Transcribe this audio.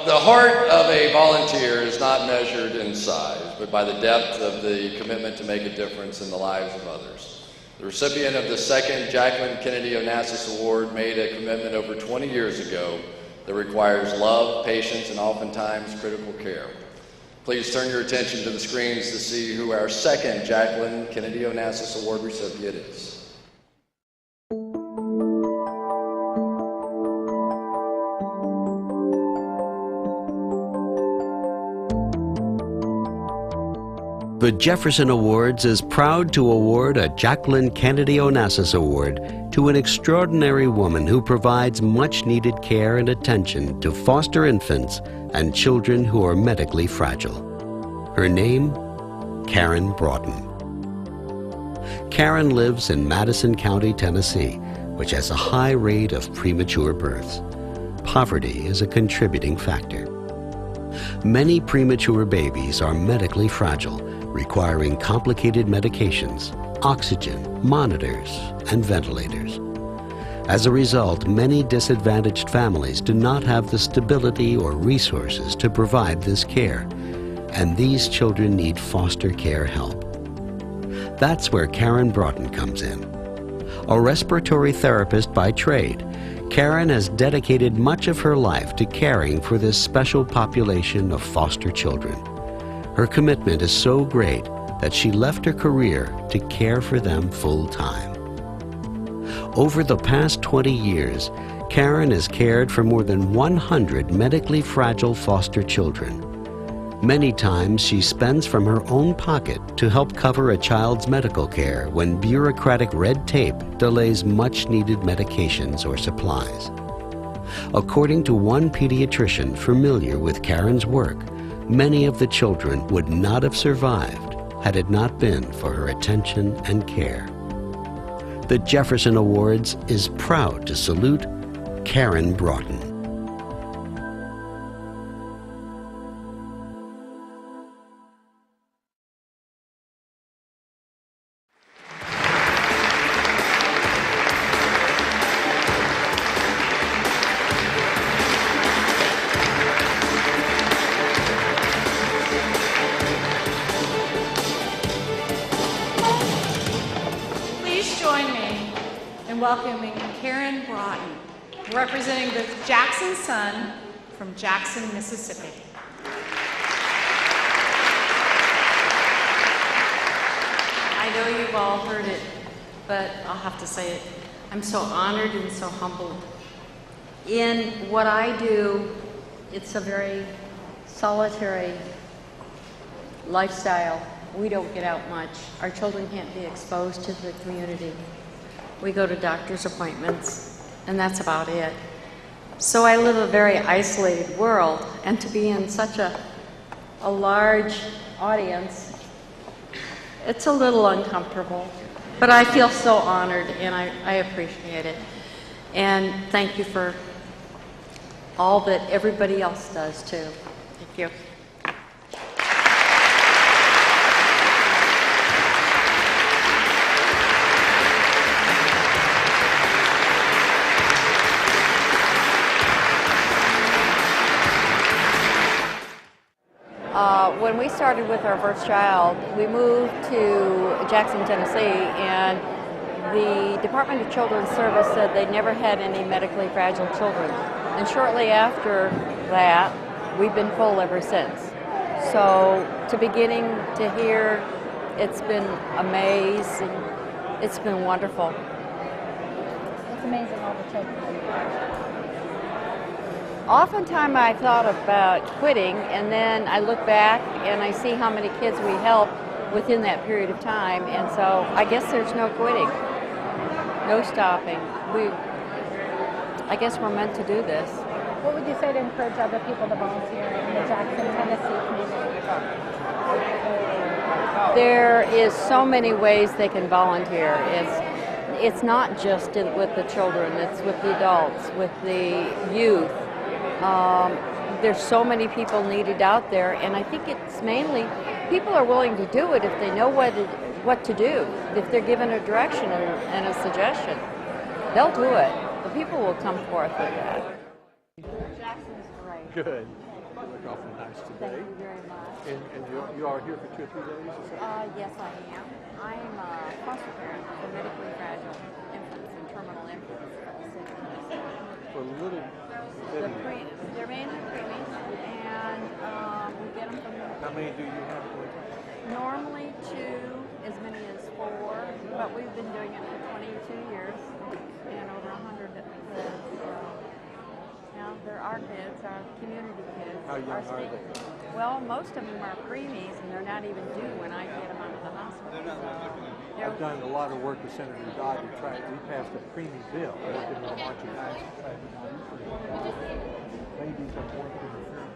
the heart of a volunteer is not measured in size, but by the depth of the commitment to make a difference in the lives of others. The recipient of the second Jacqueline Kennedy Onassis Award made a commitment over 20 years ago that requires love, patience, and oftentimes critical care. Please turn your attention to the screens to see who our second Jacqueline Kennedy Onassis Award recipient is. The Jefferson Awards is proud to award a Jacqueline Kennedy Onassis Award to an extraordinary woman who provides much-needed care and attention to foster infants and children who are medically fragile. Her name, Karen Broughton. Karen lives in Madison County, Tennessee, which has a high rate of premature births. Poverty is a contributing factor. Many premature babies are medically fragile, requiring complicated medications, oxygen, monitors, and ventilators. As a result, many disadvantaged families do not have the stability or resources to provide this care, and these children need foster care help. That's where Karen Broughton comes in. A respiratory therapist by trade, Karen has dedicated much of her life to caring for this special population of foster children. Her commitment is so great that she left her career to care for them full-time. Over the past 20 years, Karen has cared for more than 100 medically fragile foster children. Many times she spends from her own pocket to help cover a child's medical care when bureaucratic red tape delays much-needed medications or supplies. According to one pediatrician familiar with Karen's work, many of the children would not have survived had it not been for her attention and care. The Jefferson Awards is proud to salute Karen Broughton. Join me in welcoming Karen Broughton, representing the Jackson Sun from Jackson, Mississippi. I know you've all heard it, but I'll have to say it. I'm so honored and so humbled. In what I do, it's a very solitary lifestyle. We don't get out much. Our children can't be exposed to the community. We go to doctor's appointments, and that's about it. So I live a very isolated world, and to be in such a large audience, it's a little uncomfortable. But I feel so honored, and I appreciate it. And thank you for all that everybody else does, too. Thank you. When we started with our first child, we moved to Jackson, Tennessee, and the Department of Children's Service said they never had any medically fragile children. And shortly after that, we've been full ever since. So to beginning to here, it's been amazing. It's been wonderful. It's amazing all the children. Oftentimes I thought about quitting, and then I look back and I see how many kids we help within that period of time, and so I guess there's no quitting, no stopping. I guess we're meant to do this. What would you say to encourage other people to volunteer in the Jackson, Tennessee community? There is so many ways they can volunteer. It's not just with the children, it's with the adults, with the youth. There's so many people needed out there, and I think it's mainly people are willing to do it if they know what to do, if they're given a direction and a suggestion. They'll do it. The people will come forth with that. Jackson's great. Good. You look awfully nice today. Thank you very much. And you are here for 2 or 3 days, is that? Yes, I am. I am a foster parent for medically fragile infants and terminal infants. For little bitty. They're mainly preemies, and we get them from. How many do you have at one time? Normally 2, as many as 4, but we've been doing it for 22 years and over 100 kids. Now, they're our kids, our community kids. How young our are they? Well, most of them are preemies, and they're not even due when I get them out of the hospital. So I've done a lot of work with Senator Dodd to try. We passed a preemie bill. We've been watching guys to try to babies are born premature.